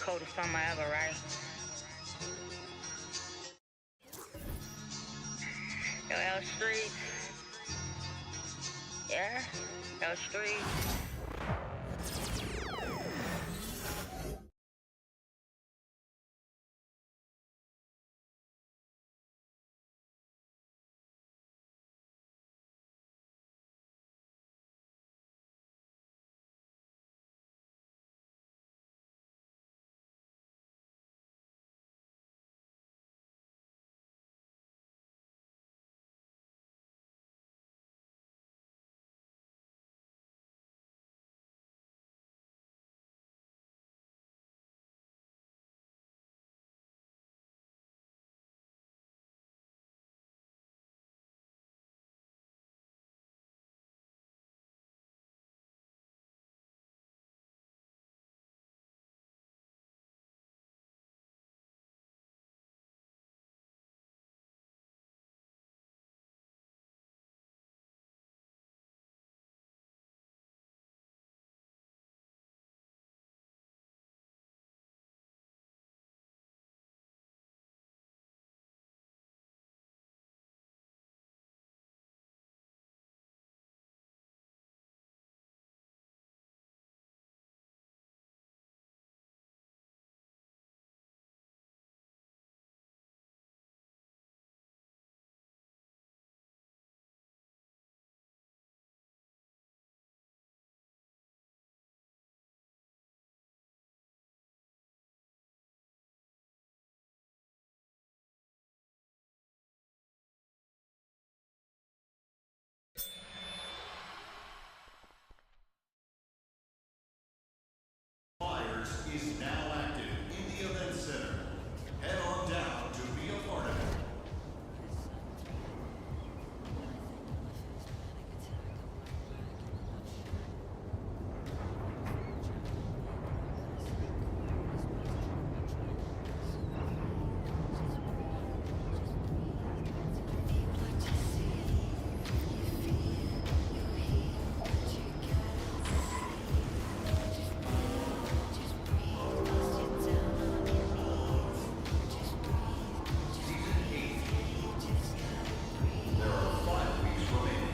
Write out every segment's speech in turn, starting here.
coldest summer ever, right? Yo, L Street. Yeah? L Street. Flyers is now active in the event center. Head on down to be a part of it. There are 5 weeks remaining.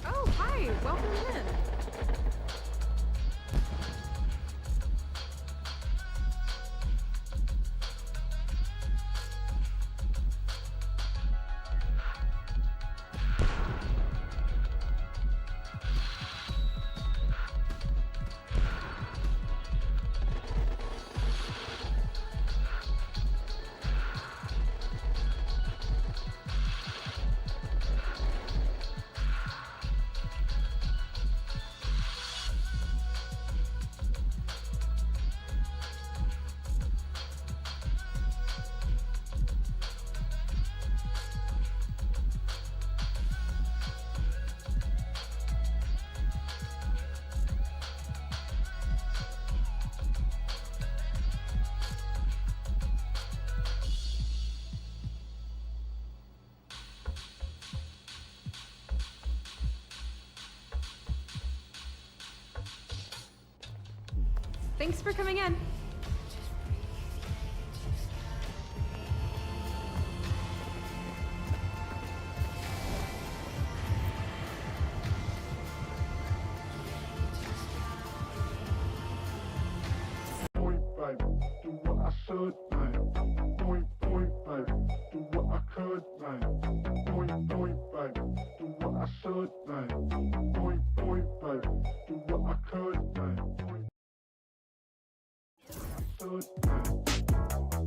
Oh, hi! Welcome in! Thanks for coming in. Point five, do what I should, man. Point five, do what I could, man. Point five, do what I should, man. Point five, do what I could, man. Should, man.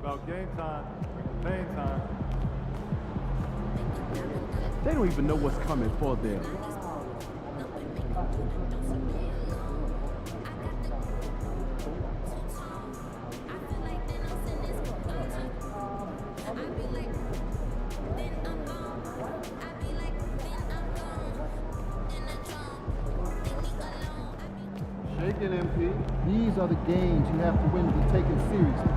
About game time, pain time. They don't even know what's coming for them. Shaking MP. These are the games you have to win to be taken seriously.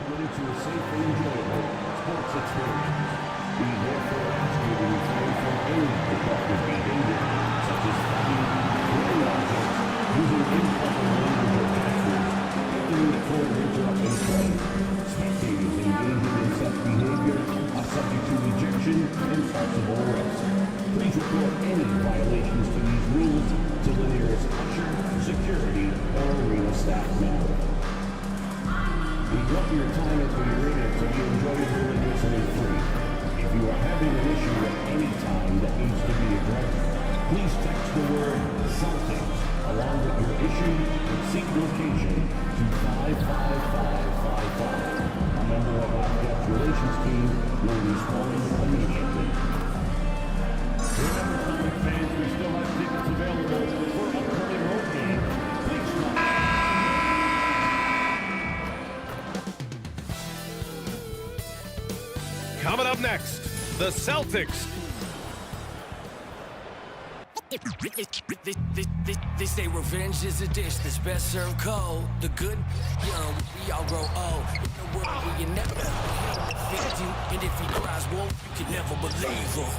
Committed to a safe and enjoyable sports experience. We therefore ask you to refrain from any disruptive behavior, such as fighting, throwing objects, using improper language or gestures, entering the court and interrupting play. Spectators engaging in such behavior are subject to rejection and possible arrest. Please report any violations to these rules to the nearest usher, security, or arena staff member. We hope your time at the arena to be enjoyable and listening free. If you are having an issue at any time that needs to be addressed, please text the word Celtics along with your issue and seat location to 55555. A member of our guest relations team will respond immediately. Remember, Celtic fans, we still have tickets available for upcoming road games. Please come. Coming up next, the Celtics. They say revenge is a dish that's best served cold. The good, young, we all grow old. In the world where you never fit you, and if he cries wolf, you can never believe him.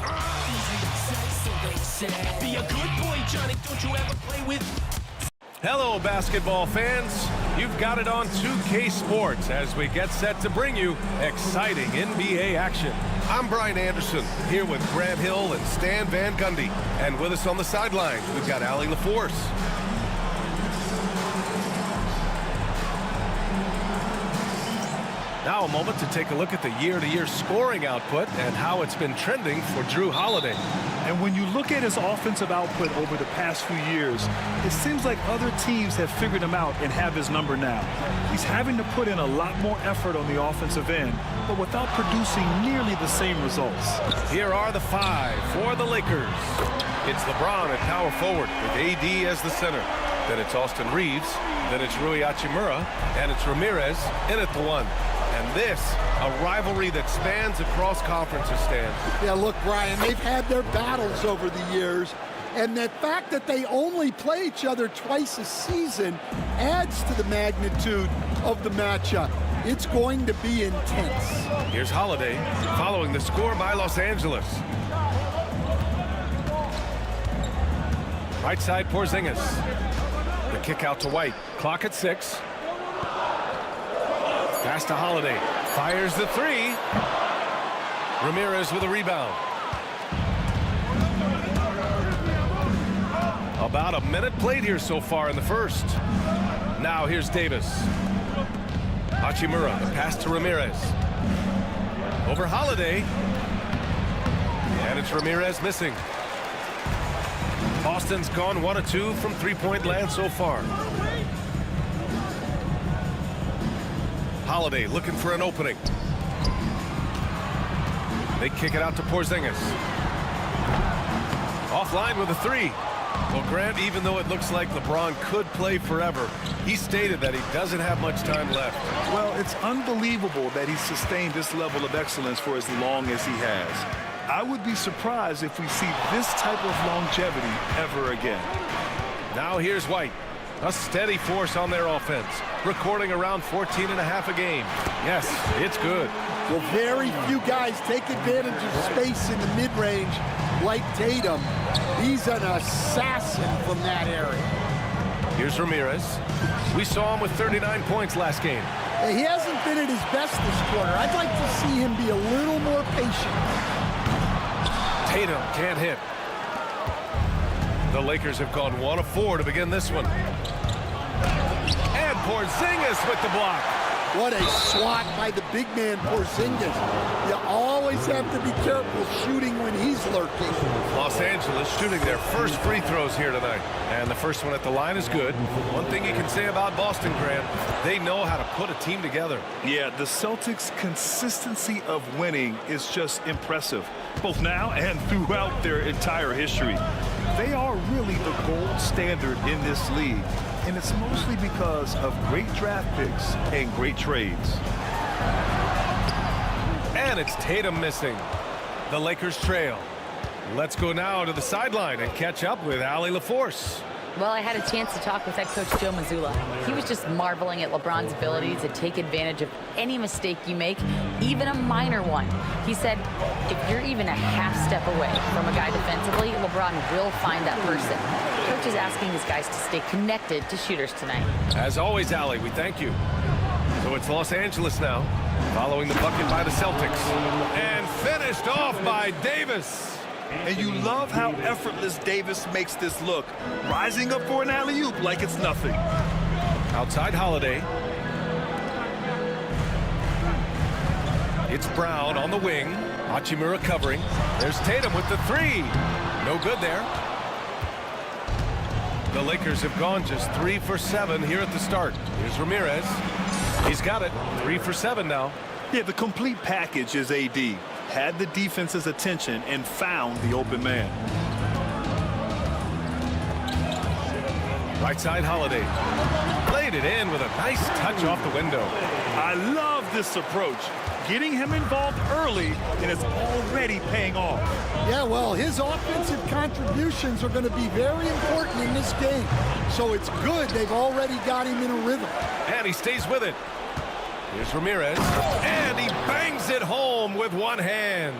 Easy to say, so they say. Be a good boy, Johnny. Don't you ever play with. Hello, basketball fans. You've got it on 2K Sports as we get set to bring you exciting NBA action. I'm Brian Anderson, here with Grant Hill and Stan Van Gundy. And with us on the sidelines, we've got Allie LaForce. Now a moment to take a look at the year-to-year scoring output and how it's been trending for Jrue Holiday. And when you look at his offensive output over the past few years, it seems like other teams have figured him out and have his number now. He's having to put in a lot more effort on the offensive end, but without producing nearly the same results. Here are the five for the Lakers. It's LeBron at power forward with AD as the center. Then it's Austin Reeves. Then it's Rui Hachimura. And it's Ramirez in at the one. And this, a rivalry that spans across conferences, Stan. Yeah, look, Brian, they've had their battles over the years, and the fact that they only play each other twice a season adds to the magnitude of the matchup. It's going to be intense. Here's Holiday following the score by Los Angeles. Right side, Porzingis. The kick out to White. Clock at 6. Pass to Holiday. Fires the three. Ramirez with a rebound. About a minute played here so far in the first. Now here's Davis. Hachimura, the pass to Ramirez. Over Holiday. And it's Ramirez missing. Boston's gone 1 of 2 from three-point land so far. Holiday looking for an opening. They kick it out to Porzingis. Offline with a three. Well, Grant, even though it looks like LeBron could play forever, he stated that he doesn't have much time left. Well, it's unbelievable that he's sustained this level of excellence for as long as he has. I would be surprised if we see this type of longevity ever again. Now here's White. A steady force on their offense, recording around 14.5 a game. Yes, it's good. Well, very few guys take advantage of space in the mid-range like Tatum. He's an assassin from that area. Here's Ramirez. We saw him with 39 points last game. He hasn't been at his best this quarter. I'd like to see him be a little more patient. Tatum can't hit. The Lakers have gone 1 of 4 to begin this one. And Porzingis with the block. What a swat by the big man Porzingis. You always have to be careful shooting when he's lurking. Los Angeles shooting their first free throws here tonight. And the first one at the line is good. One thing you can say about Boston, Grant, they know how to put a team together. Yeah, the Celtics' consistency of winning is just impressive, both now and throughout their entire history. They are really the gold standard in this league, and it's mostly because of great draft picks and great trades. And it's Tatum missing. The Lakers trail. Let's go now to the sideline and catch up with Allie LaForce. Well, I had a chance to talk with head coach Joe Mazzulla. He was just marveling at LeBron's ability to take advantage of any mistake you make, even a minor one. He said, if you're even a half step away from a guy defensively, LeBron will find that person. Coach is asking his guys to stay connected to shooters tonight. As always, Allie, we thank you. So it's Los Angeles now, following the bucket by the Celtics. And finished off by Davis. And you love how effortless Davis makes this look, rising up for an alley-oop like it's nothing. Outside Holiday. It's Brown on the wing. Hachimura covering. There's Tatum with the three. No good there. The Lakers have gone just 3 for 7 here at the start. Here's Ramirez. He's got it. 3 for 7 now. Yeah, the complete package is AD. Had the defense's attention and found the open man. Right side Holiday. Played it in with a nice touch off the window. I love this approach. Getting him involved early, and it's already paying off. Yeah, well, his offensive contributions are going to be very important in this game. So it's good they've already got him in a rhythm. And he stays with it. Here's Ramirez. And he bangs it home with one hand.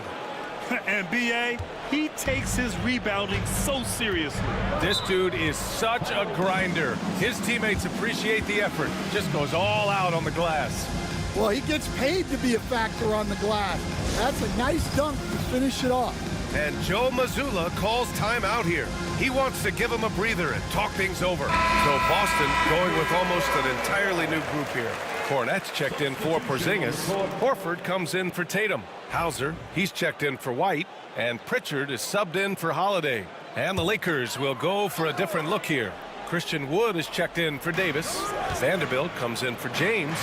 And B.A., he takes his rebounding so seriously. This dude is such a grinder. His teammates appreciate the effort. Just goes all out on the glass. Well, he gets paid to be a factor on the glass. That's a nice dunk to finish it off. And Joe Mazzulla calls timeout here. He wants to give him a breather and talk things over. So Boston going with almost an entirely new group here. Kornet's checked in for Porzingis. Horford comes in for Tatum. Hauser, he's checked in for White. And Pritchard is subbed in for Holiday. And the Lakers will go for a different look here. Christian Wood is checked in for Davis. Vanderbilt comes in for James.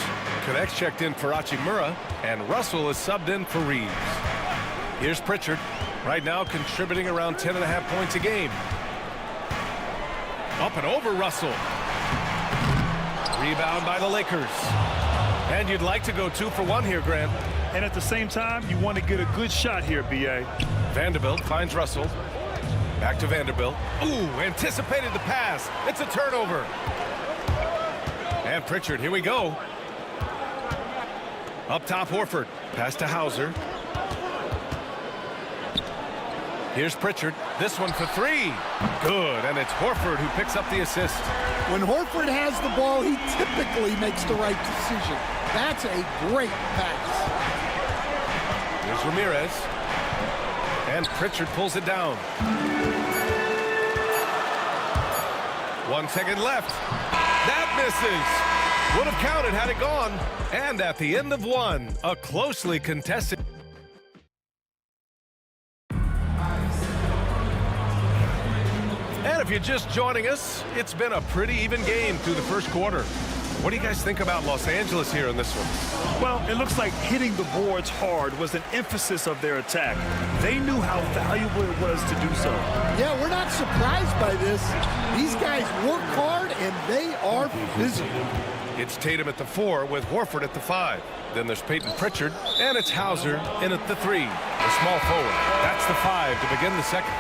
Kornet's checked in for Hachimura. And Russell is subbed in for Reeves. Here's Pritchard. Right now contributing around 10.5 points a game. Up and over Russell. Rebound by the Lakers. And you'd like to go 2 for 1 here, Grant. And at the same time, you want to get a good shot here, B.A. Vanderbilt finds Russell. Back to Vanderbilt. Ooh, anticipated the pass. It's a turnover. And Pritchard, here we go. Up top, Horford. Pass to Hauser. Here's Pritchard. This one for 3. Good, and it's Horford who picks up the assist. When Horford has the ball, he typically makes the right decision. That's a great pass. Here's Ramirez. And Pritchard pulls it down. 1 second left. That misses. Would have counted had it gone. And at the end of 1, a closely contested. And if you're just joining us, it's been a pretty even game through the first quarter. What do you guys think about Los Angeles here in this one? Well, it looks like hitting the boards hard was an emphasis of their attack. They knew how valuable it was to do so. Yeah, we're not surprised by this. These guys work hard, and they are physical. It's Tatum at the 4 with Horford at the 5. Then there's Peyton Pritchard, and it's Hauser in at the 3. The small forward. That's the 5 to begin the second.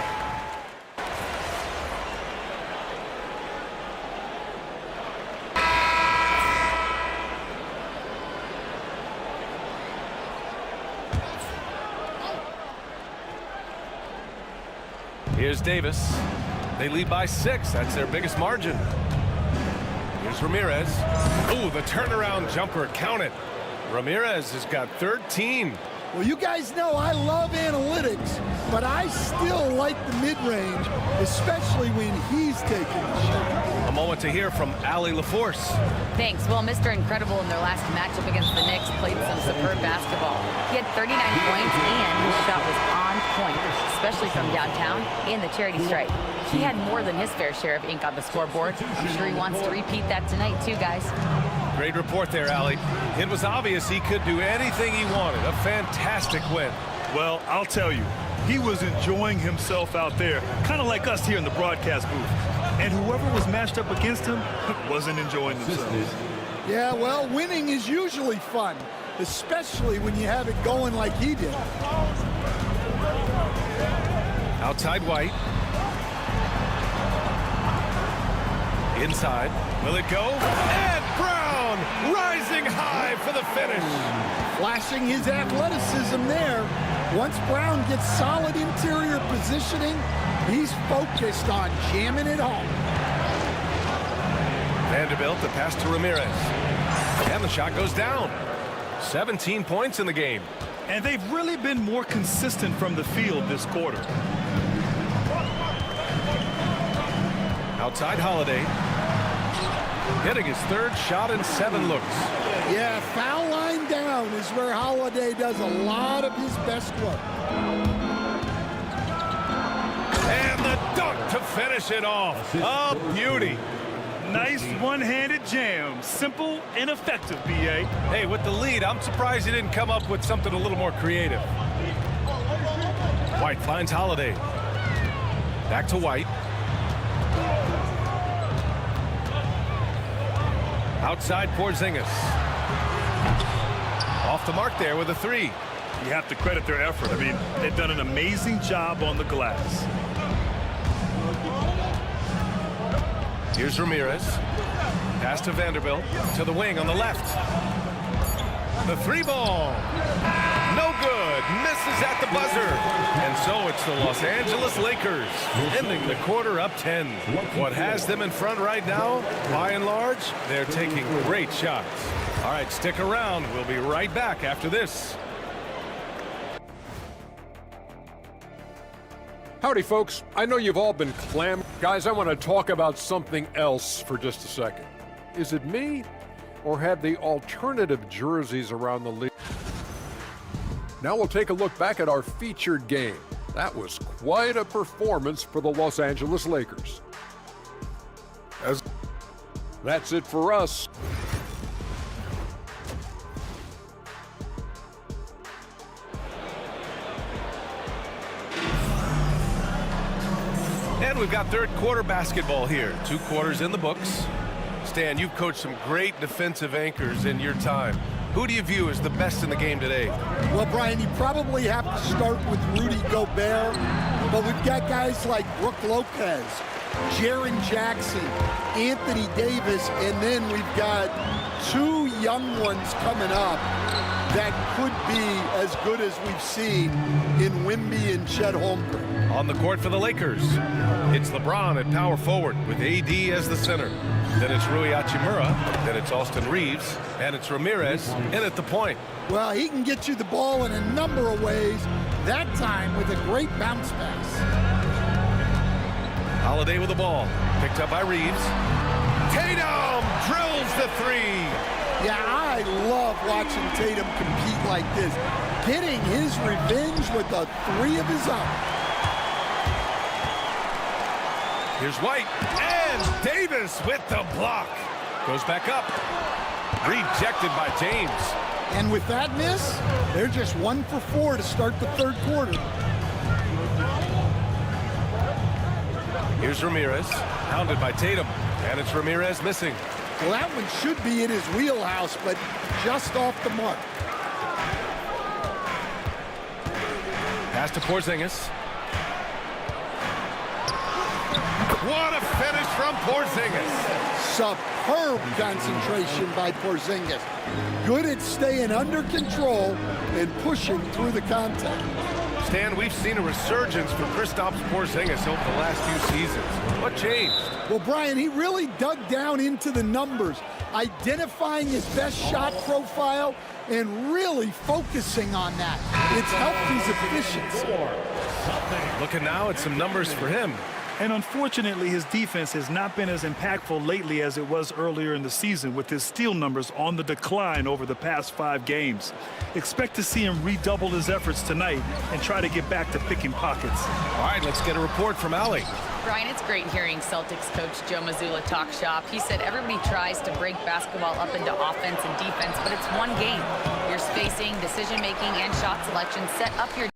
Here's Davis. They lead by 6. That's their biggest margin. Here's Ramirez. Ooh, the turnaround jumper. Count it. Ramirez has got 13. Well, you guys know I love analytics, but I still like the mid-range, especially when he's taking the shot. A moment to hear from Allie LaForce. Thanks. Well, Mr. Incredible in their last matchup against the Knicks played some superb basketball. He had 39 points, and his shot was on point, especially from downtown and the charity stripe. He had more than his fair share of ink on the scoreboard. I'm sure he wants to repeat that tonight, too, guys. Great report there, Allie. It was obvious he could do anything he wanted. A fantastic win. Well, I'll tell you, he was enjoying himself out there, kind of like us here in the broadcast booth. And whoever was matched up against him wasn't enjoying themselves. Yeah, well, winning is usually fun, especially when you have it going like he did. Outside White. Inside. Will it go? And Brown rising high for the finish. Flashing his athleticism there. Once Brown gets solid interior positioning, he's focused on jamming it home. Vanderbilt, the pass to Ramirez. And the shot goes down. 17 points in the game. And they've really been more consistent from the field this quarter. Outside Holiday. Hitting his third shot in 7 looks. Yeah, foul line down is where Holiday does a lot of his best work. And the dunk to finish it off. A beauty. Nice one-handed jam. Simple and effective, B.A. Hey, with the lead, I'm surprised he didn't come up with something a little more creative. White finds Holiday. Back to White. Outside Porzingis. Off the mark there with a 3. You have to credit their effort. I mean, they've done an amazing job on the glass. Here's Ramirez. Pass to Vanderbilt. To the wing on the left. The 3 ball. No good. Misses at the buzzer. And so it's the Los Angeles Lakers ending the quarter up 10. What has them in front right now, by and large, they're taking great shots. All right, stick around. We'll be right back after this. Howdy, folks. I know you've all been clamoring. Guys, I want to talk about something else for just a second. Is it me, or have the alternative jerseys around the league? Now we'll take a look back at our featured game. That was quite a performance for the Los Angeles Lakers. That's it for us. And we've got third quarter basketball here. 2 quarters in the books. Stan, you've coached some great defensive anchors in your time. Who do you view as the best in the game today? Well, Brian, you probably have to start with Rudy Gobert, but we've got guys like Brook Lopez, Jaren Jackson, Anthony Davis, and then we've got 2 young ones coming up that could be as good as we've seen in Wemby and Chet Holmgren. On the court for the Lakers, it's LeBron at power forward with AD as the center. Then it's Rui Hachimura, then it's Austin Reeves, and it's Ramirez in at the point. Well, he can get you the ball in a number of ways, that time with a great bounce pass. Holiday with the ball, picked up by Reeves. Tatum drills the 3. Yeah, I love watching Tatum compete like this, getting his revenge with a 3 of his own. Here's White, and Davis with the block. Goes back up. Rejected by James. And with that miss, they're just 1 for 4 to start the third quarter. Here's Ramirez, hounded by Tatum, and it's Ramirez missing. Well, that one should be in his wheelhouse, but just off the mark. Pass to Porzingis. What a finish from Porzingis. Superb concentration by Porzingis. Good at staying under control and pushing through the contact. Stan, we've seen a resurgence for Kristaps Porzingis over the last few seasons. What changed? Well, Brian, he really dug down into the numbers, identifying his best shot profile and really focusing on that. It's helped his efficiency. Looking now at some numbers for him. And unfortunately, his defense has not been as impactful lately as it was earlier in the season, with his steal numbers on the decline over the past 5 games. Expect to see him redouble his efforts tonight and try to get back to picking pockets. All right, let's get a report from Allie. Brian, it's great hearing Celtics coach Joe Mazzulla talk shop. He said everybody tries to break basketball up into offense and defense, but it's one game. Your spacing, decision-making, and shot selection set up your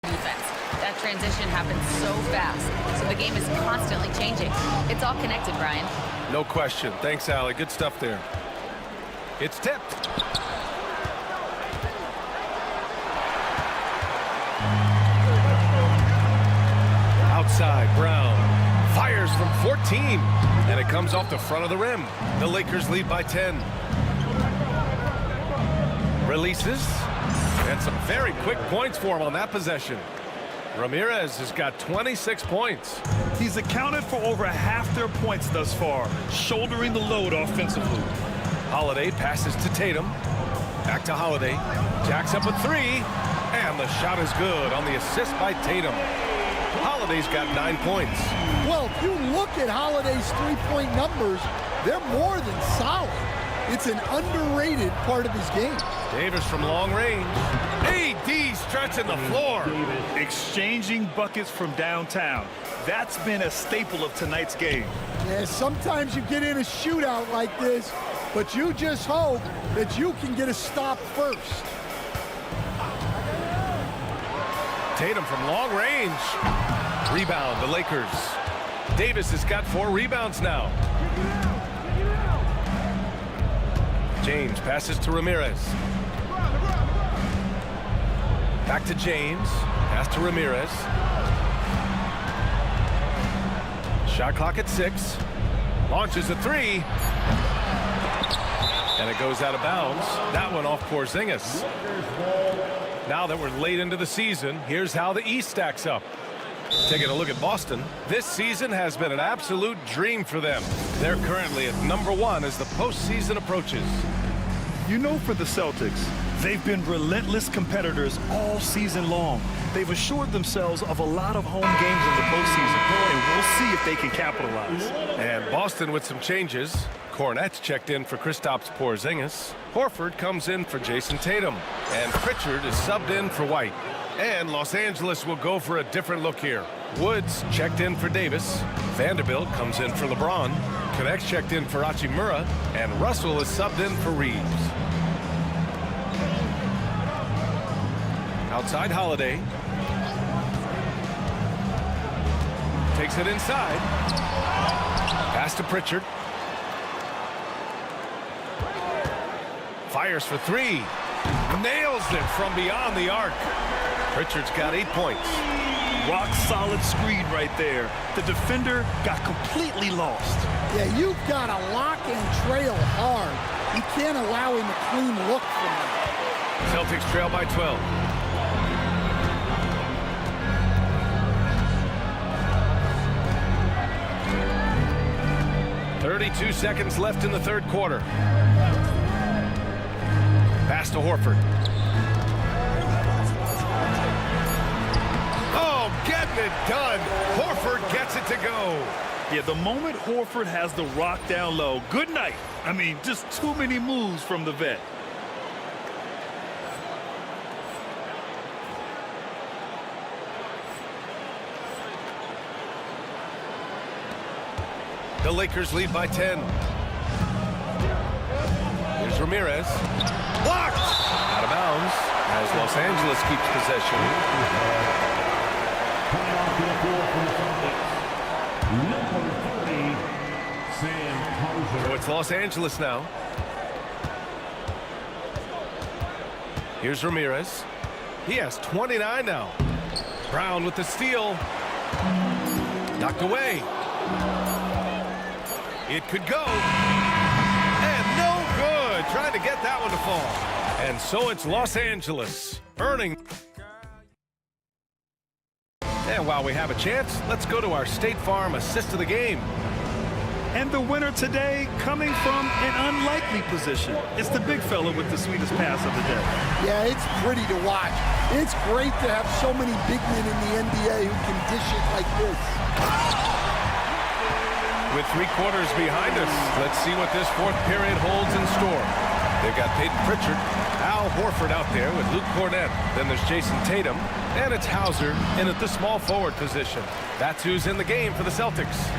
defense. That transition happens so fast, so the game is constantly changing. It's all connected, Brian. No question. Thanks, Allie. Good stuff there. It's tipped. Outside, Brown fires from 14, and it comes off the front of the rim. The Lakers lead by 10. Releases, and some very quick points for him on that possession. Ramirez has got 26 points. He's accounted for over half their points thus far, shouldering the load offensively. Holiday passes to Tatum. Back to Holiday. Jacks up a 3, and the shot is good on the assist by Tatum. Holiday's got 9 points. Well, if you look at Holiday's three-point numbers, they're more than solid. It's an underrated part of his game. Davis from long range. AD stretching the floor. Exchanging buckets from downtown. That's been a staple of tonight's game. Yeah, sometimes you get in a shootout like this, but you just hope that you can get a stop first. Tatum from long range. Rebound, the Lakers. Davis has got 4 rebounds now. James passes to Ramirez. Back to James. Pass to Ramirez. Shot clock at 6. Launches a 3. And it goes out of bounds. That one off Porzingis. Now that we're late into the season, here's how the East stacks up. Taking a look at Boston, this season has been an absolute dream for them. They're currently at #1 as the postseason approaches. You know, for the Celtics, they've been relentless competitors all season long. They've assured themselves of a lot of home games in the postseason, and we'll see if they can capitalize. And Boston with some changes. Kornet's checked in for Kristaps Porzingis. Horford comes in for Jason Tatum. And Pritchard is subbed in for White. And Los Angeles will go for a different look here. Woods checked in for Davis. Vanderbilt comes in for LeBron. Connects checked in for Hachimura. And Russell is subbed in for Reeves. Outside Holiday. Takes it inside. Pass to Pritchard. Fires for 3. Nails it from beyond the arc. Pritchard's got 8 points. Rock solid screen right there. The defender got completely lost. Yeah, you've got to lock and trail hard. You can't allow him a clean look from him. Celtics trail by 12. .32 seconds left in the third quarter. Pass to Horford. Oh, getting it done. Horford gets it to go. Yeah, the moment Horford has the rock down low, good night. I mean, just too many moves from the vet. The Lakers lead by 10. Here's Ramirez. Blocked! Out of bounds as Los Angeles keeps possession. So it's Los Angeles now. Here's Ramirez. He has 29 now. Brown with the steal. Knocked away. It could go. And no good. Trying to get that one to fall. And so it's Los Angeles earning. And while we have a chance, let's go to our State Farm assist of the game. And the winner today coming from an unlikely position. It's the big fella with the sweetest pass of the day. Yeah, it's pretty to watch. It's great to have so many big men in the NBA who can dish it like this. With 3 quarters behind us, let's see what this fourth period holds in store. They've got Peyton Pritchard, Al Horford out there with Luke Cornett. Then there's Jason Tatum, and it's Hauser in at the small forward position. That's who's in the game for the Celtics.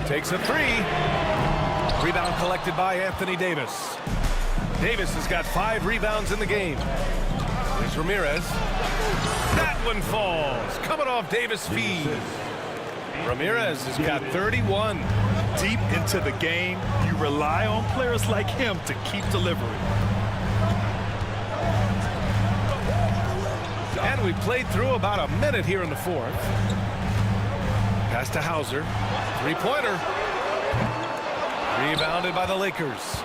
Takes a 3. Rebound collected by Anthony Davis. Davis has got 5 rebounds in the game. Here's Ramirez. That one falls. Coming off Davis' feed. Ramirez has got 31. Deep into the game, you rely on players like him to keep delivering. And we played through about a minute here in the fourth. Pass to Hauser. 3-pointer. Rebounded by the Lakers.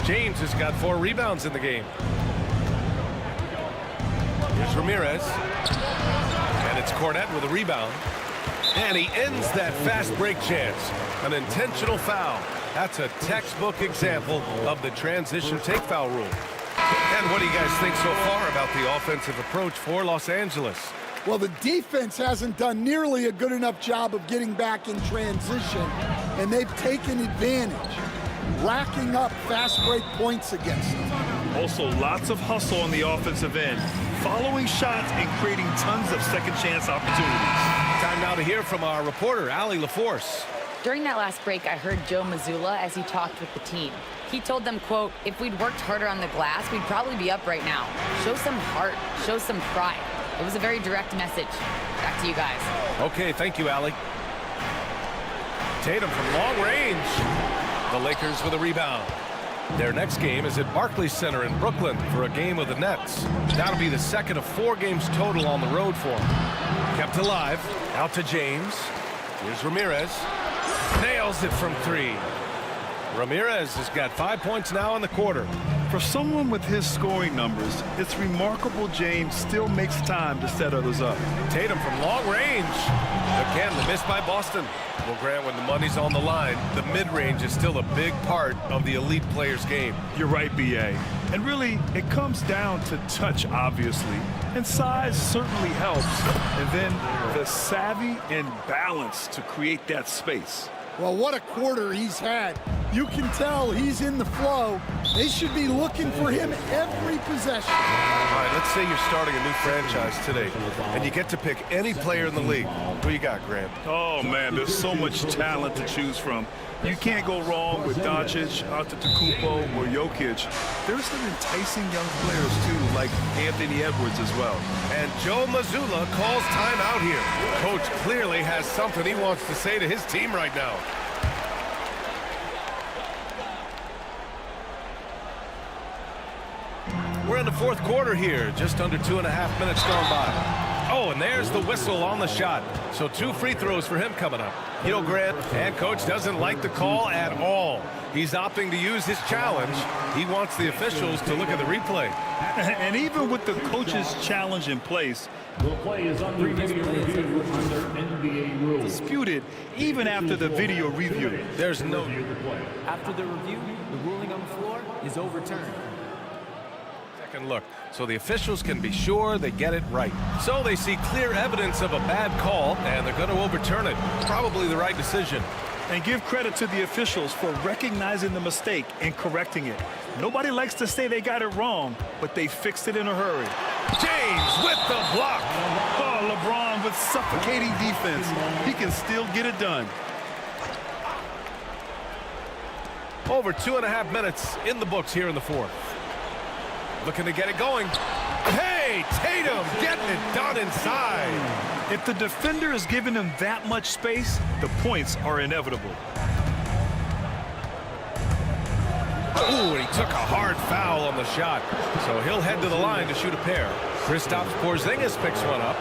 James has got 4 rebounds in the game. Here's Ramirez. And it's Cornett with a rebound. And he ends that fast break chance. An intentional foul. That's a textbook example of the transition take foul rule. And what do you guys think so far about the offensive approach for Los Angeles? Well, the defense hasn't done nearly a good enough job of getting back in transition, and they've taken advantage, racking up fast break points against them. Also, lots of hustle on the offensive end, following shots and creating tons of second chance opportunities. Time now to hear from our reporter, Allie LaForce. During that last break, I heard Joe Mazzulla as he talked with the team. He told them, quote, if we'd worked harder on the glass, we'd probably be up right now. Show some heart, show some pride. It was a very direct message. Back to you guys. Okay, thank you, Allie. Tatum from long range. The Lakers with a rebound. Their next game is at Barclays Center in Brooklyn for a game of the Nets. That'll be the second of 4 games total on the road for them. Kept alive. Out to James. Here's Ramirez. Nails it from 3. Ramirez has got 5 points now in the quarter. For someone with his scoring numbers, it's remarkable James still makes time to set others up. Tatum from long range. Again, the miss by Boston. Well, Grant, when the money's on the line, the mid-range is still a big part of the elite player's game. You're right, B.A. And really, it comes down to touch, obviously. And size certainly helps. And then the savvy and balance to create that space. Well, what a quarter he's had. You can tell he's in the flow. They should be looking for him every possession. All right, let's say you're starting a new franchise today, and you get to pick any player in the league. Who you got, Grant? Oh, man, there's so much talent to choose from. You can't go wrong with Doncic, Antetokounmpo, or Jokic. There's some enticing young players, too, like Anthony Edwards as well. And Joe Mazzulla calls timeout here. Coach clearly has something he wants to say to his team right now. We're in the fourth quarter here, just under 2.5 minutes gone by. Oh, and there's the whistle on the shot. So 2 free throws for him coming up. You know, Grant, head coach doesn't like the call at all. He's opting to use his challenge. He wants the officials to look at the replay. And even with the coach's challenge in place, the play is under video review under NBA rules. Disputed even after the video review. There's no... After the review, the ruling on the floor is overturned. Second look, so the officials can be sure they get it right. So they see clear evidence of a bad call, and they're going to overturn it. Probably the right decision. And give credit to the officials for recognizing the mistake and correcting it. Nobody likes to say they got it wrong, but they fixed it in a hurry. James with the block. Oh, LeBron with suffocating defense. He can still get it done. Over 2.5 minutes in the books here in the fourth. Looking to get it going. Hey, Tatum getting it done inside. If the defender is giving him that much space, the points are inevitable. Ooh, he took a hard foul on the shot. So he'll head to the line to shoot a pair. Kristaps Porzingis picks one up.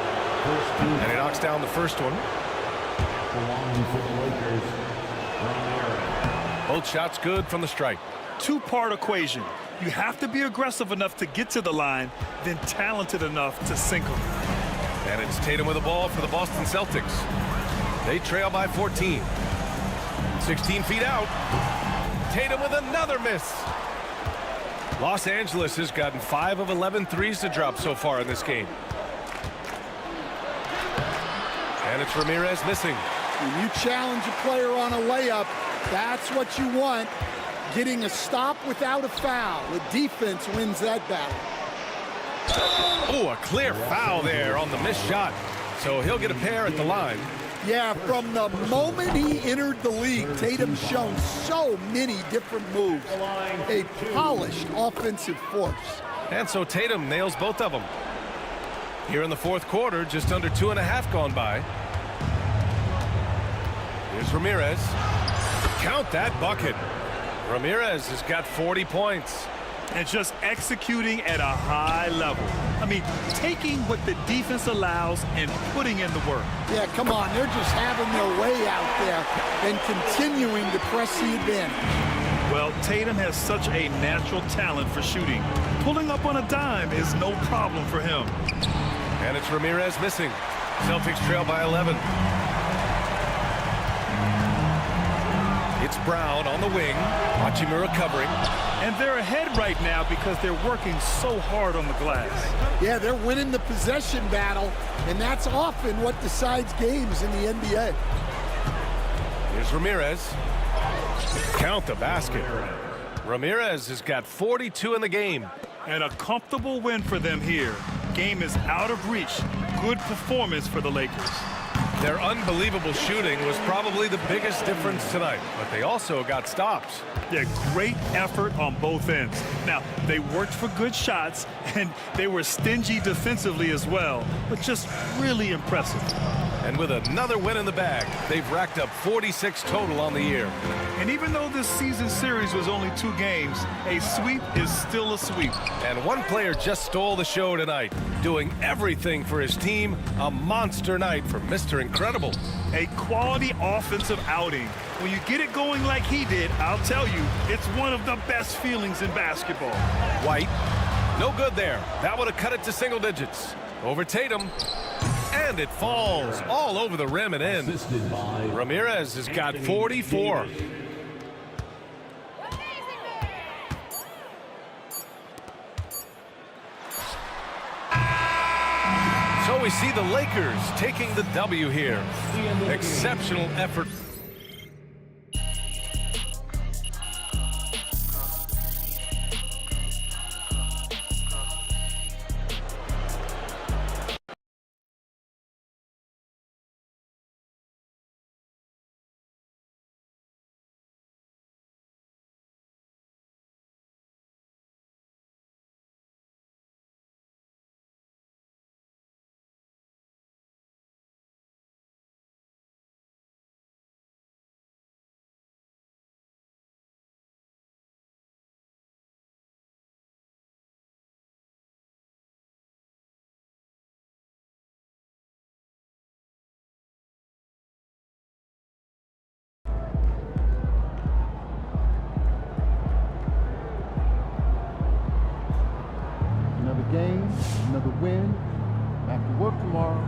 And he knocks down the first one. Both shots good from the strike. Two-part equation. You have to be aggressive enough to get to the line, then talented enough to sink them. And it's Tatum with the ball for the Boston Celtics. They trail by 14. 16 feet out. Tatum with another miss. Los Angeles has gotten 5 of 11 threes to drop so far in this game. And it's Ramirez missing. When you challenge a player on a layup, that's what you want. Getting a stop without a foul. The defense wins that battle. Oh, a clear foul there on the missed shot. So he'll get a pair at the line. Yeah, from the moment he entered the league, Tatum's shown so many different moves. A polished offensive force. And so Tatum nails both of them. Here in the fourth quarter, just under 2.5 gone by. Here's Ramirez. Count that bucket. Ramirez has got 40 points. And just executing at a high level. I mean, taking what the defense allows and putting in the work. Yeah, come on. They're just having their way out there and continuing to press the advantage. Well, Tatum has such a natural talent for shooting. Pulling up on a dime is no problem for him. And it's Ramirez missing. Celtics trail by 11. It's Brown on the wing. Hachimura covering. And they're ahead right now because they're working so hard on the glass. Yeah, they're winning the possession battle, and that's often what decides games in the NBA. Here's Ramirez. Count the basket. Ramirez has got 42 in the game. And a comfortable win for them here. Game is out of reach. Good performance for the Lakers. Their unbelievable shooting was probably the biggest difference tonight, but they also got stops. Yeah, great effort on both ends. Now, they worked for good shots, and they were stingy defensively as well, but just really impressive. And with another win in the bag, they've racked up 46 total on the year. And even though this season series was only 2 games, a sweep is still a sweep. And one player just stole the show tonight, doing everything for his team. A monster night for Mr. Incredible. A quality offensive outing. When you get it going like he did, I'll tell you, it's one of the best feelings in basketball. White, no good there. That would have cut it to single digits. Over Tatum. And it falls all over the rim and in. Ramirez has got 44. So we see the Lakers taking the W here. Exceptional effort. Another game, another win. Back to work tomorrow.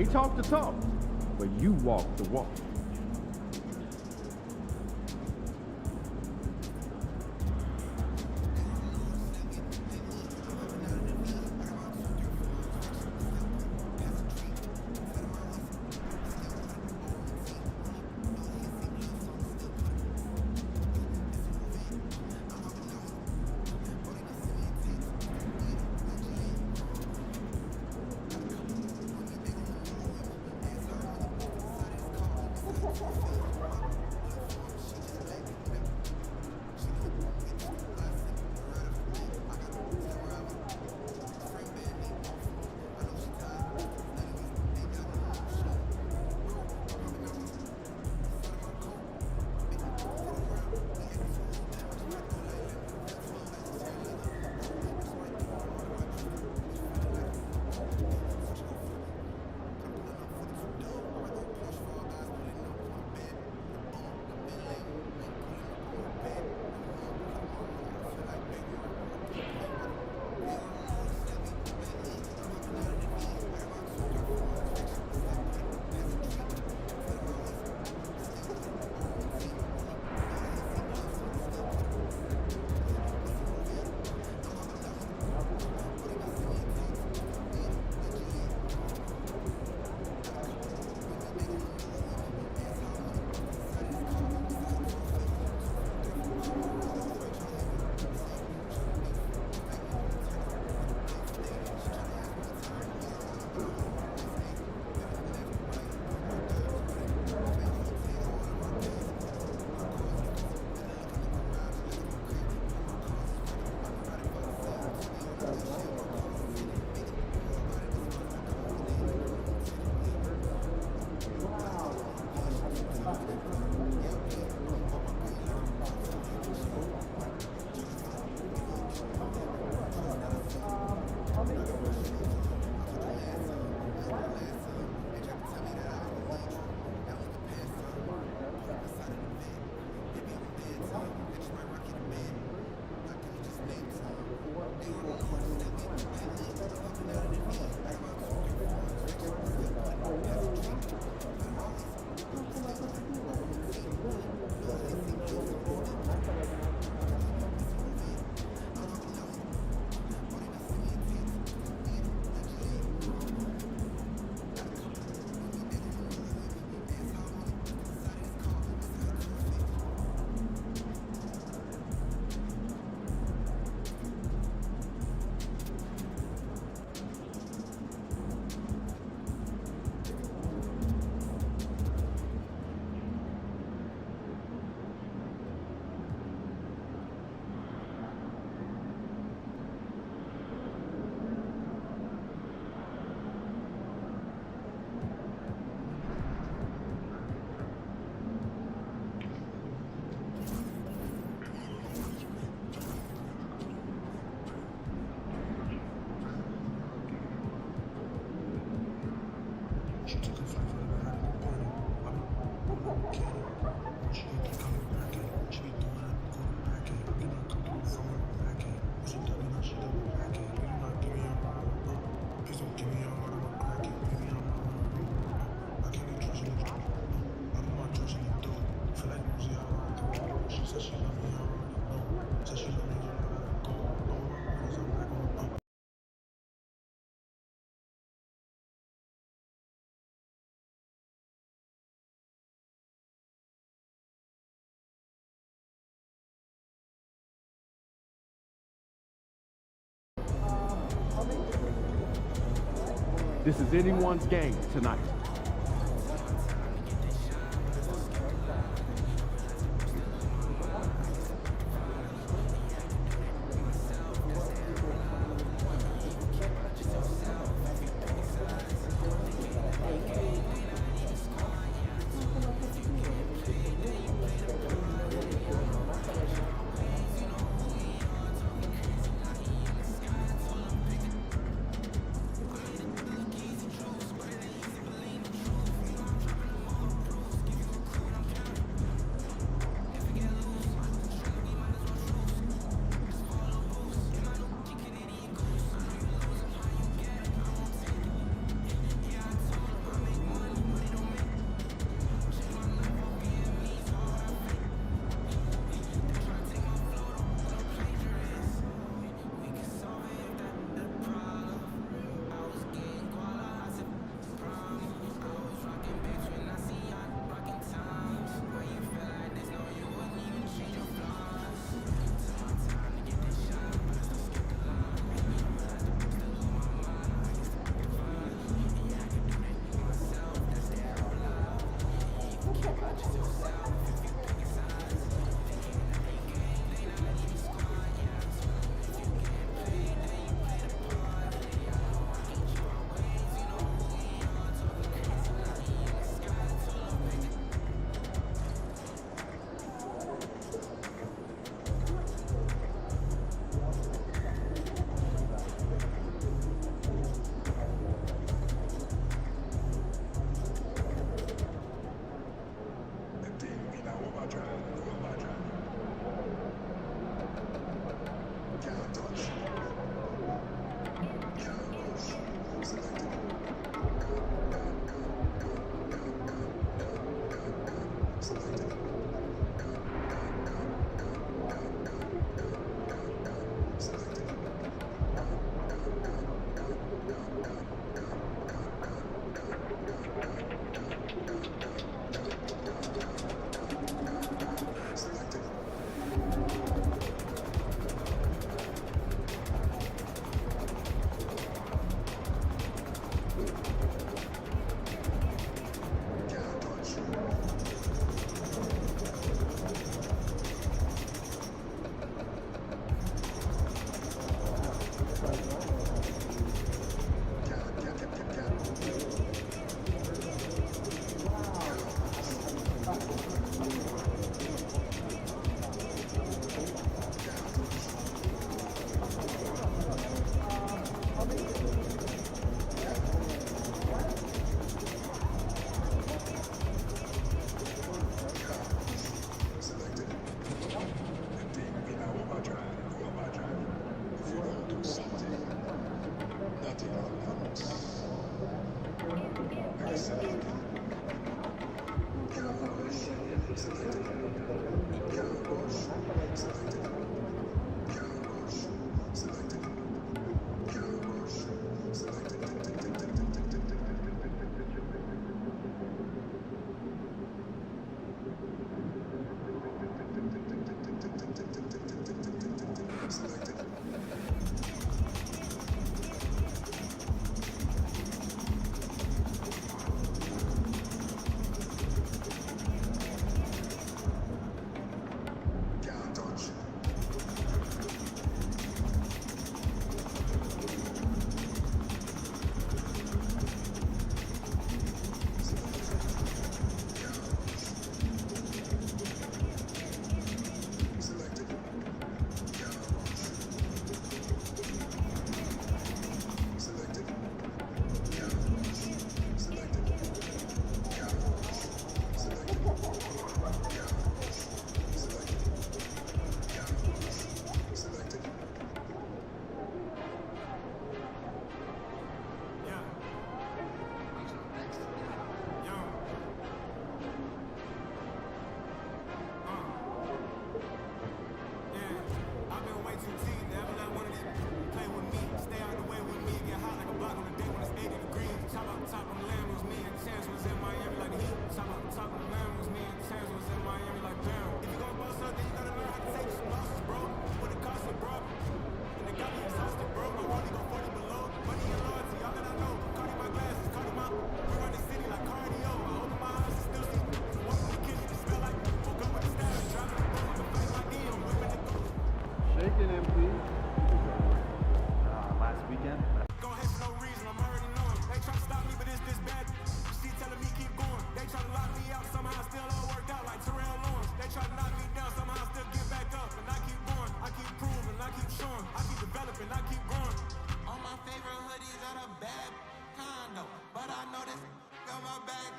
They talk the talk, but you walk the walk. This is anyone's game tonight.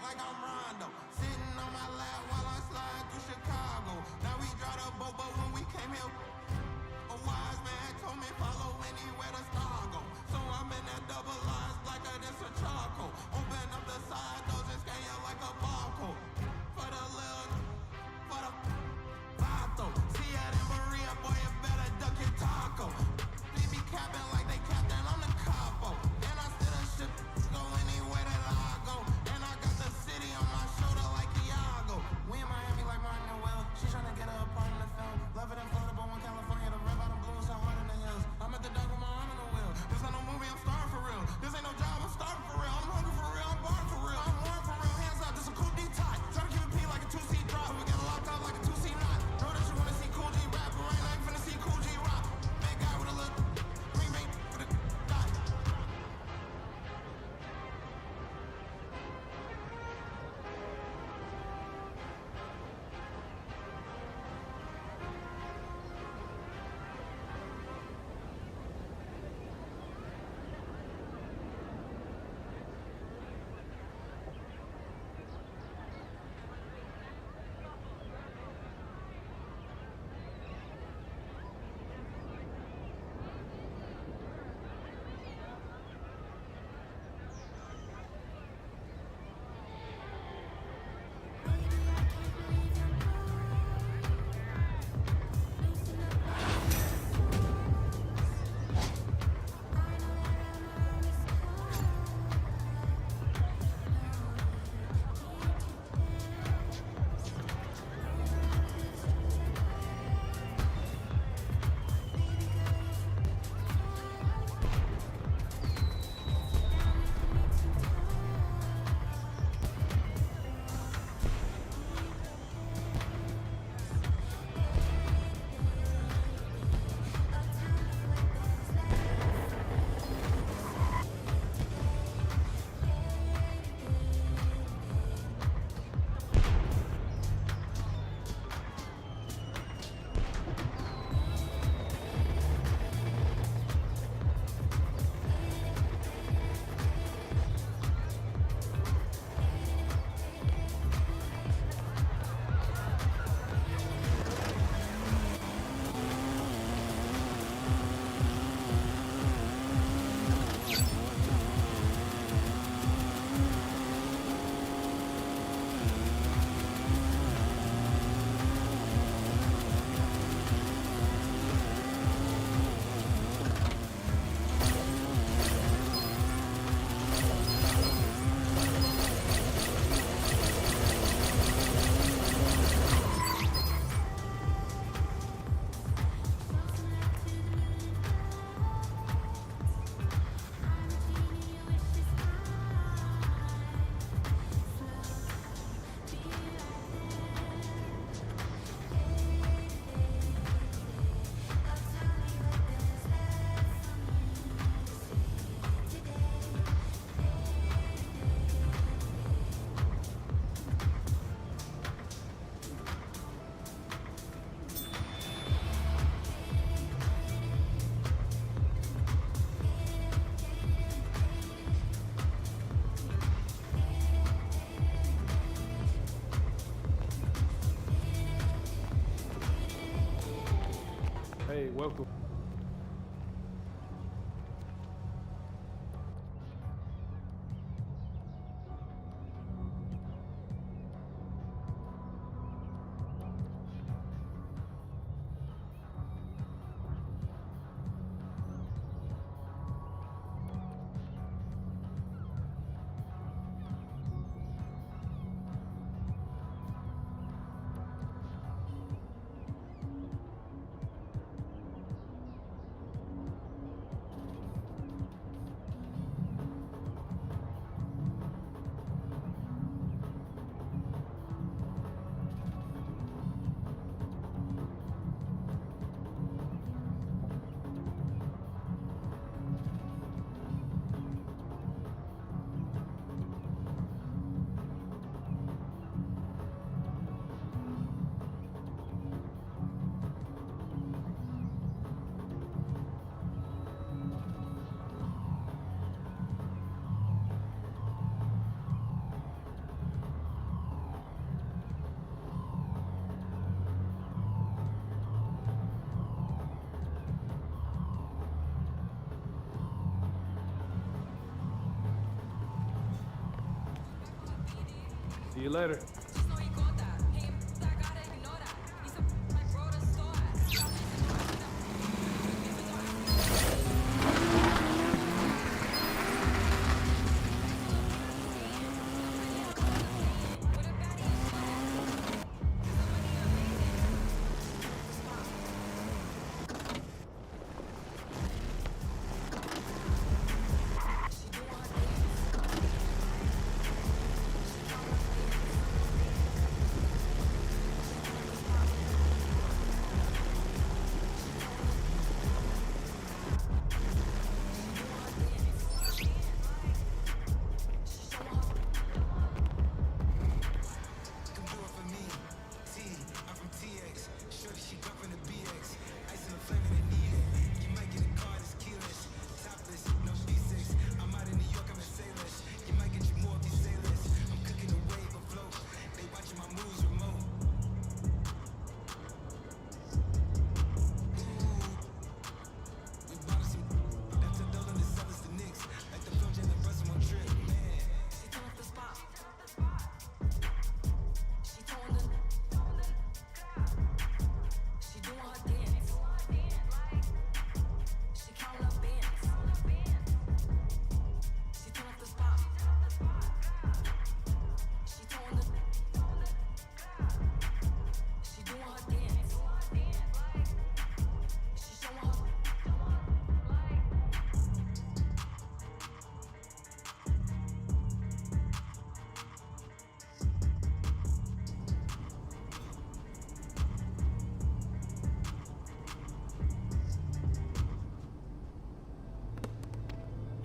like I'm Rondo. Sitting on my lap while I slide through Chicago. Now we drive the boat, but when we came here, a wise man told me follow anywhere the star go. So I'm in that double lines blacker than some charcoal. Open up the side doors and scan you like a barcode. For the little, for the vato. See ya in Maria, boy, you better duck your taco. They be capping like they captain on the capo. And I still a ship, go anywhere that I go. And I got the city on my shoulder like Iago. We in Miami like Martin and Will. She tryna get her a part in the film. Love it in Florida, but when California, the red bottom blue is so hard in the hills. I'm at the dock with my arm in the wheel. This ain't no movie, I'm starving for real. This ain't no job, I'm starving for real. I'm hungry for real, I'm barring for real. I'm warm for real, hands up, this a cool D-tie. Try to keep it P like a 2C drop. We got a locked up like a 2C knot. Know that you wanna see Cool G rap, but right now you finna see Cool G rock. Big guy with a little green bait with a dot. Hey, welcome. See you later.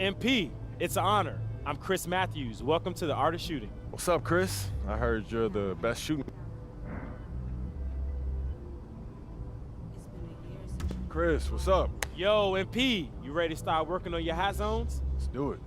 MP, it's an honor. I'm Chris Matthews. Welcome to the Art of Shooting. What's up, Chris? I heard you're the best shooting. Chris, what's up? Yo, MP, you ready to start working on your hot zones? Let's do it.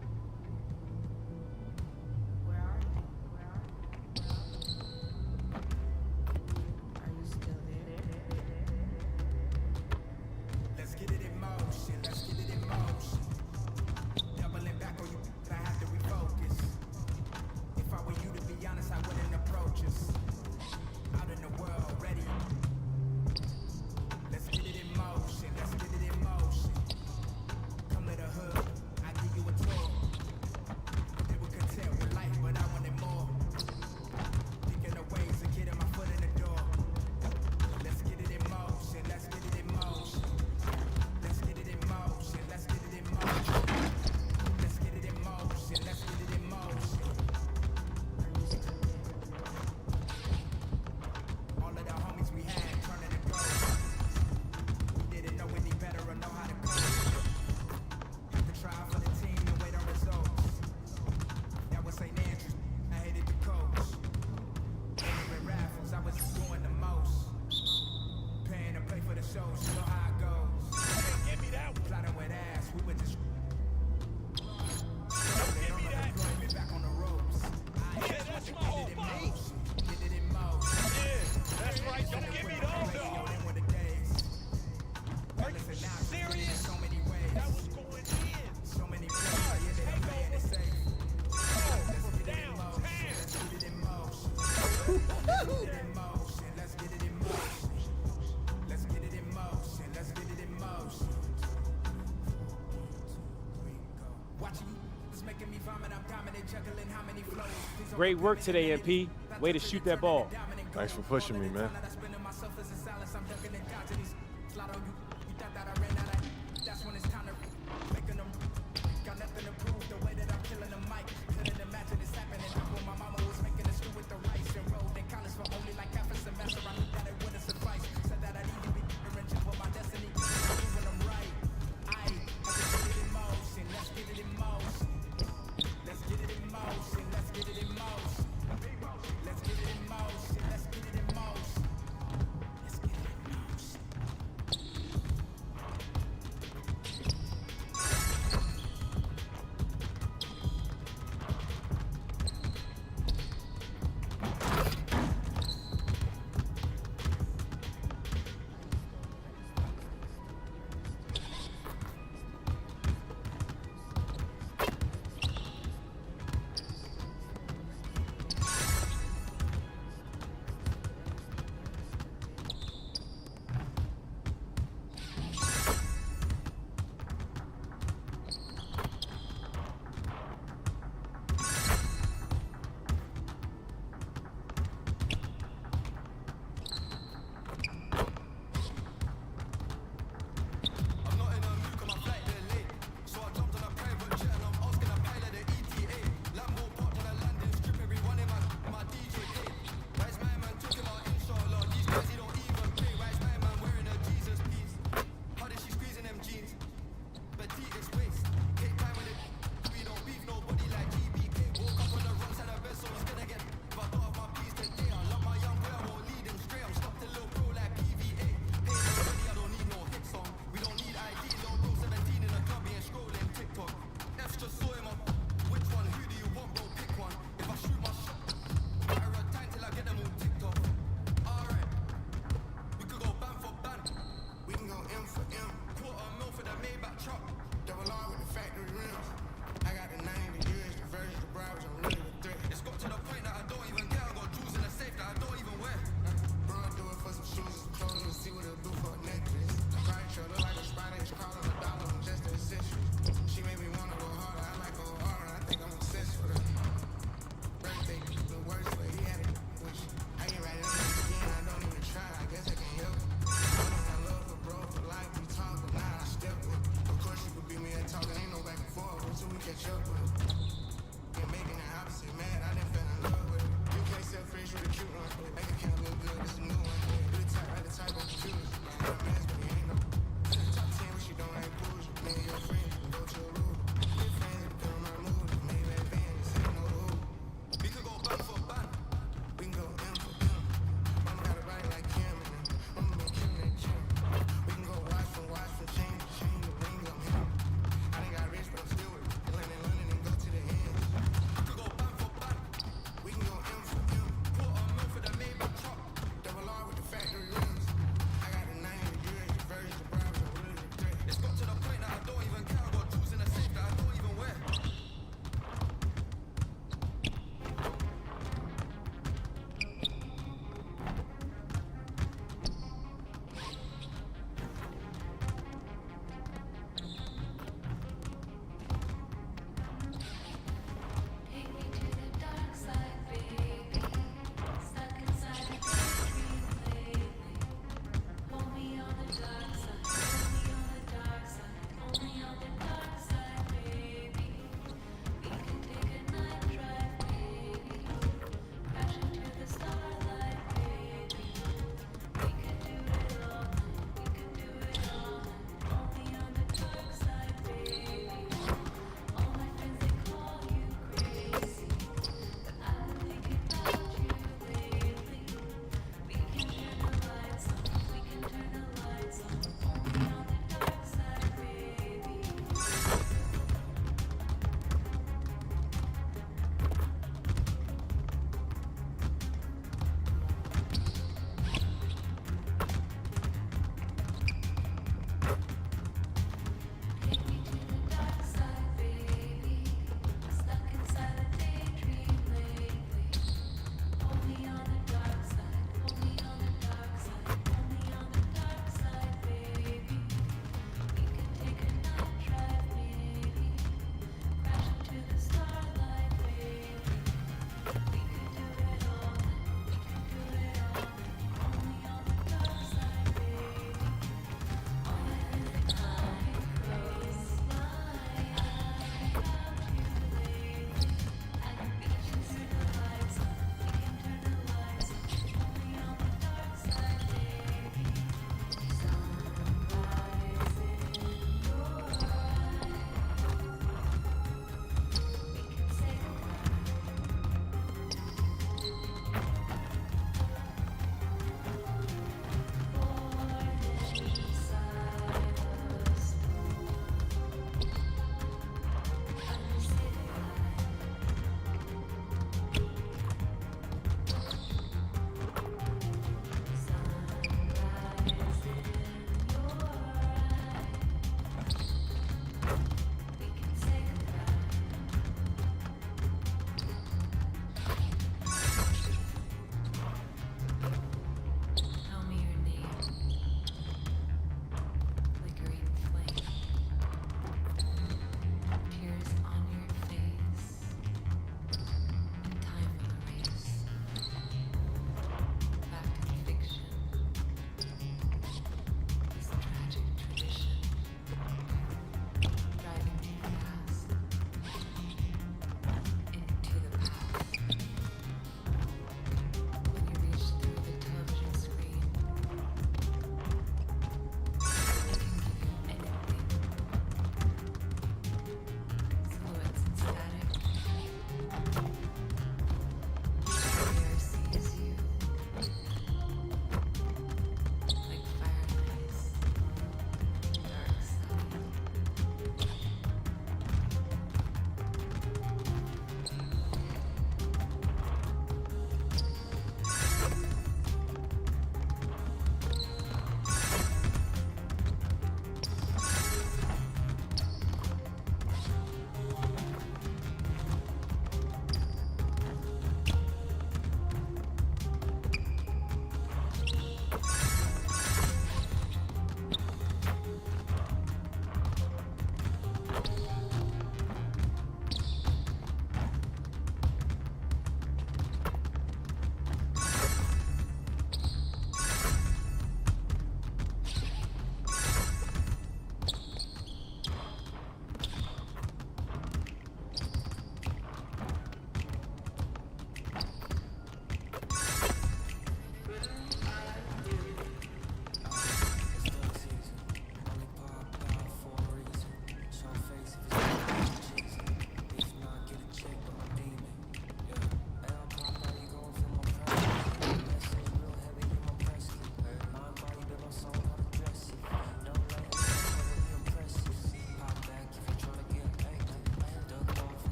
Great work today, MP. Way to shoot that ball. Thanks for pushing me, man.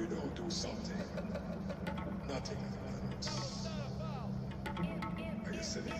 you don't do something, nothing happens. Are you sitting?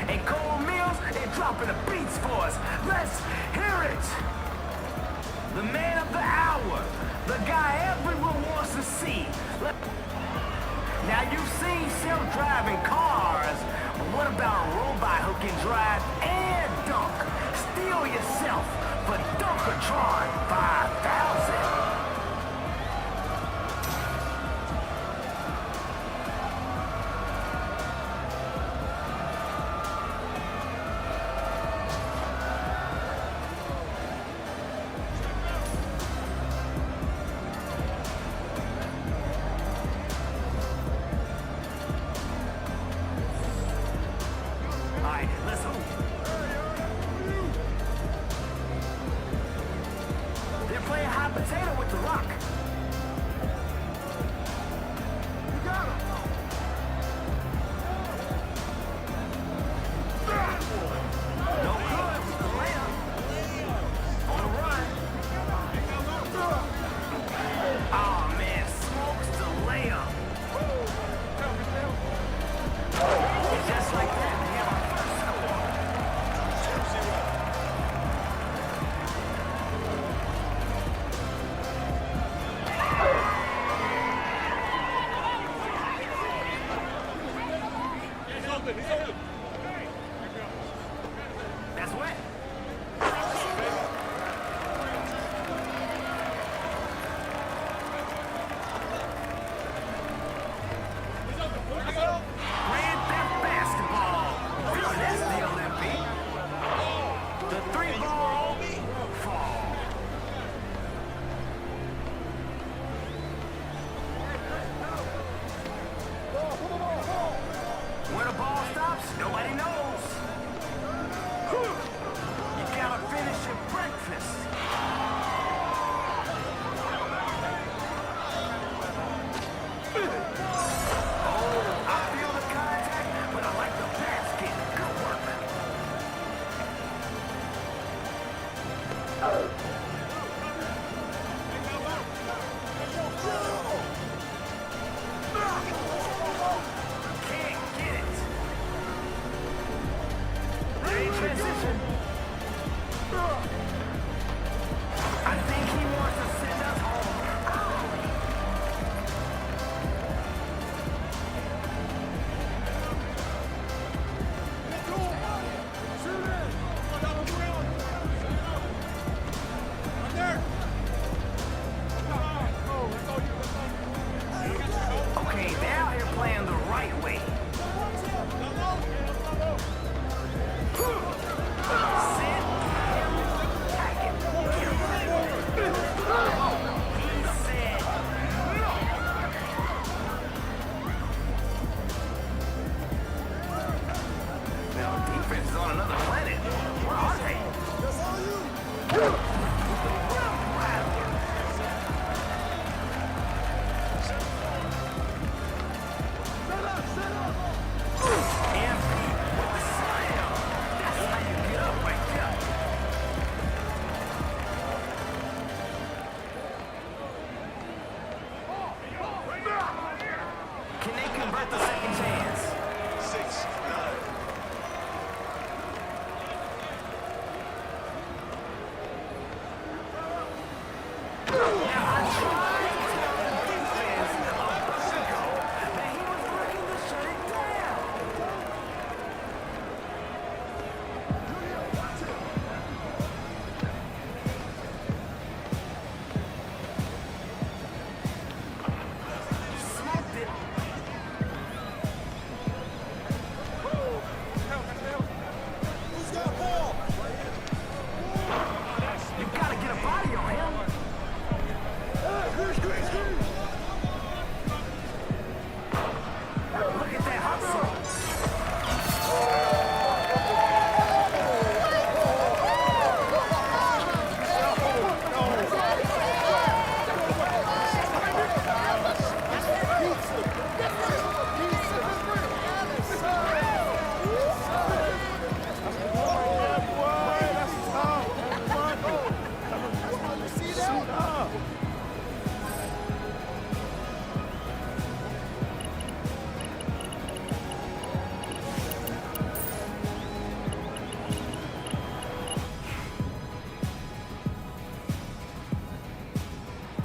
And Cole Mills, they're dropping the beats for us. Let's hear it. The man of the hour. The guy everyone wants to see. Now you've seen self-driving cars. But what about a robot who can drive and dunk? Steal yourself for Dunkatron 5000.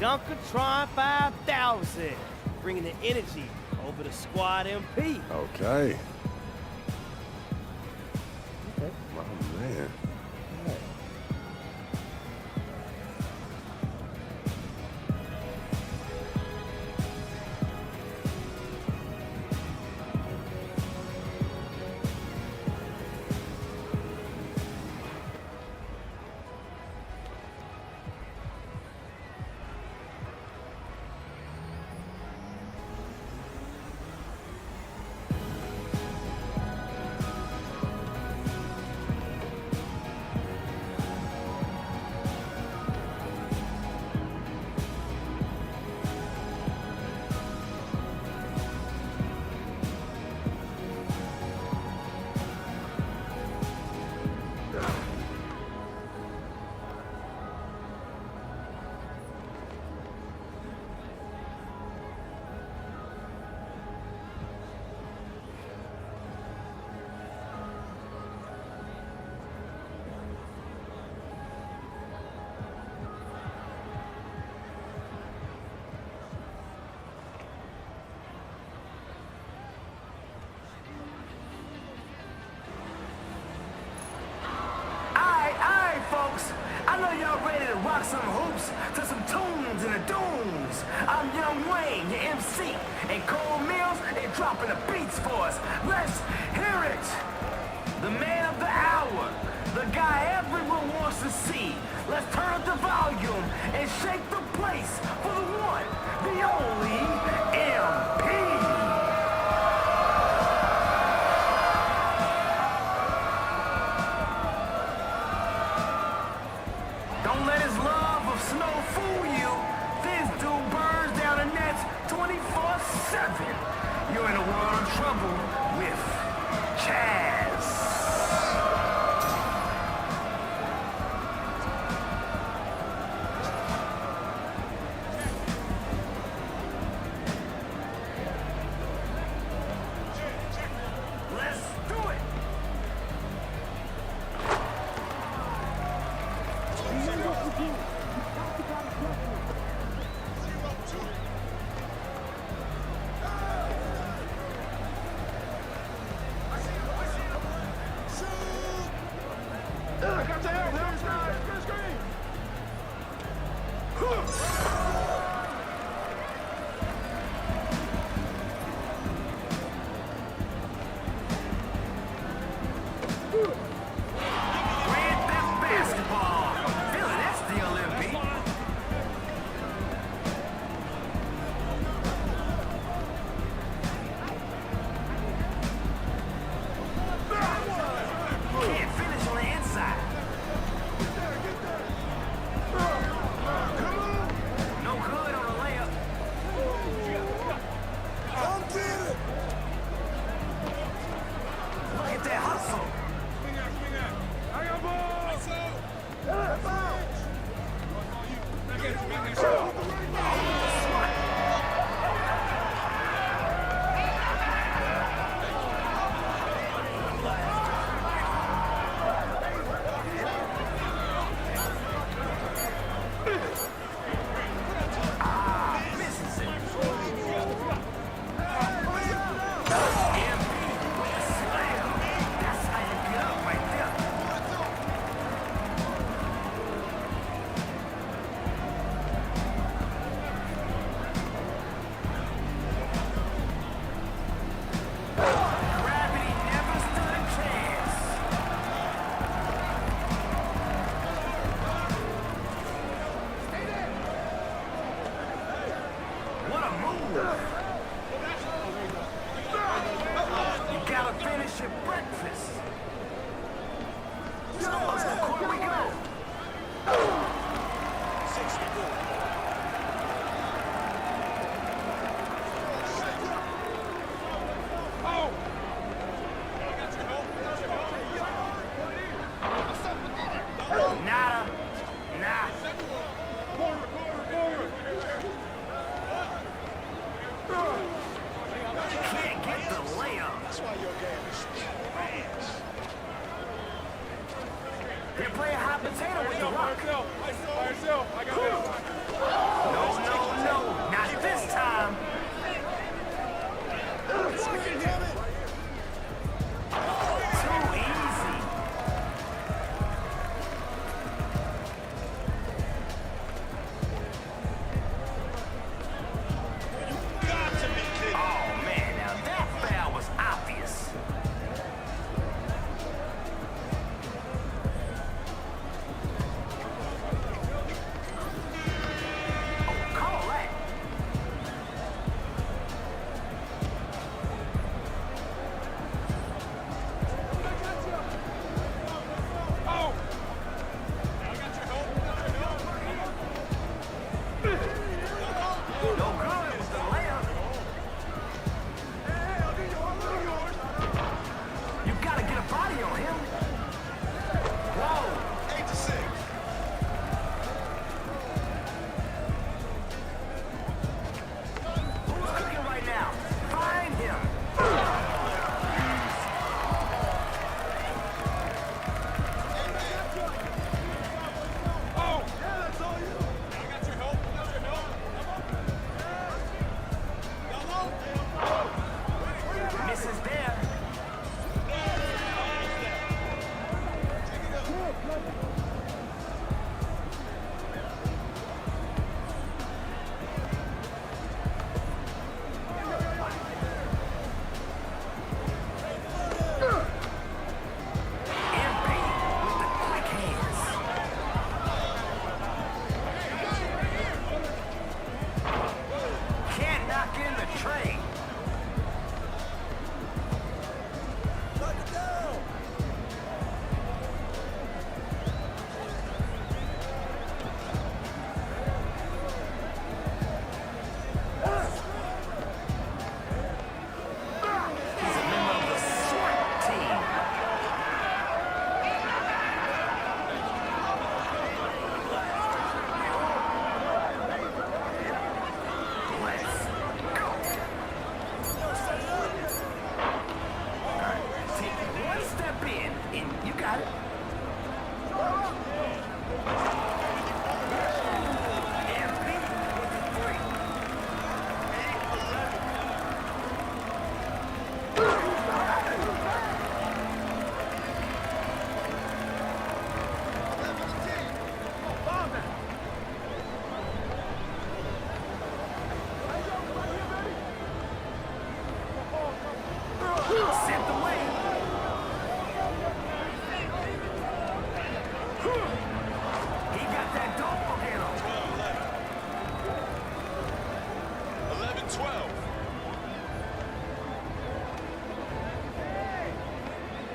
Dunkatron 5000, bringing the energy over the Squad MP. Okay. Oh, man. I know y'all ready to rock some hoops to some tunes and the dunes. I'm Young Wayne, your MC, and Cole Mills is dropping the beats for us. Let's hear it. The man of the hour, the guy everyone wants to see. Let's turn up the volume and shake the place for the one, the only MP. Don't let his love of snow fool you. This dude burns down the nets 24/7. You're in a world of trouble with Chaz. Let's do it. They're playing hot potato with the rock. No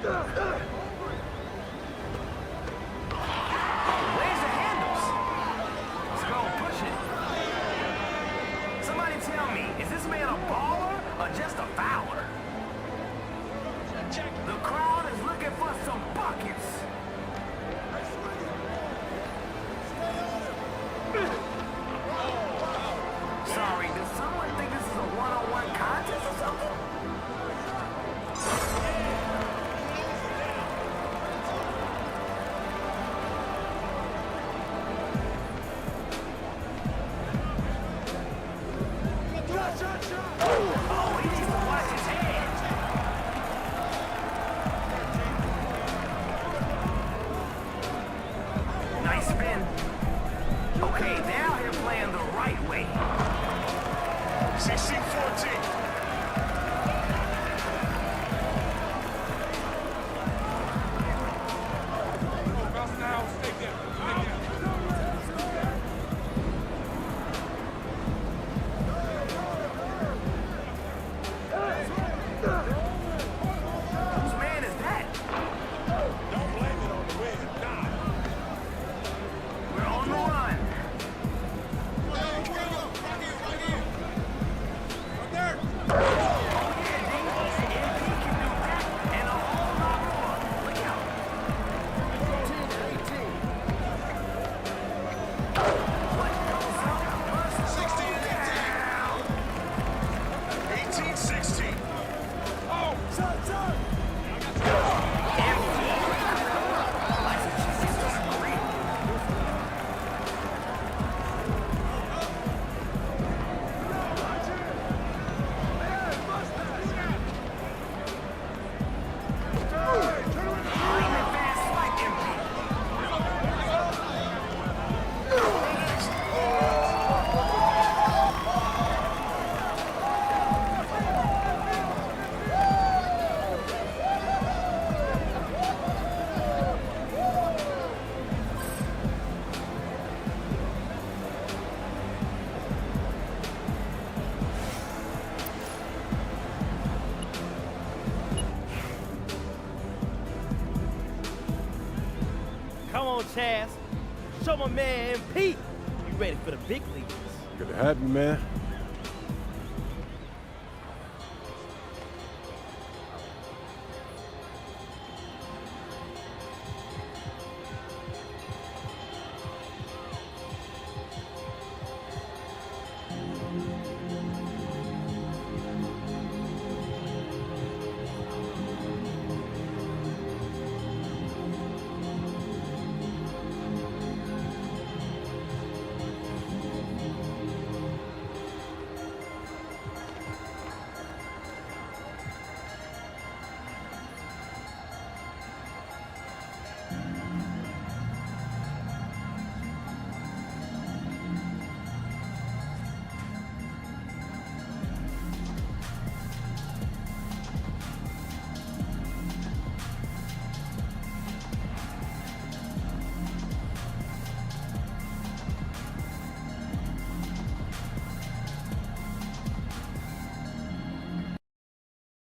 Where's the handles? Let's go, push it. Somebody tell me, is this man a baller or just a fouler? The crowd is looking for some buckets. Sorry, does someone think this is a one-on-one contest or something? Oh, he needs to watch his head. Nice spin. Okay, now you're playing the right way. CC 14. Whose man is that? Don't blame it on the wind. Nah. We're on the run. Come on, Chaz. Show my man Pete. You ready for the big leagues? Good to have you, man.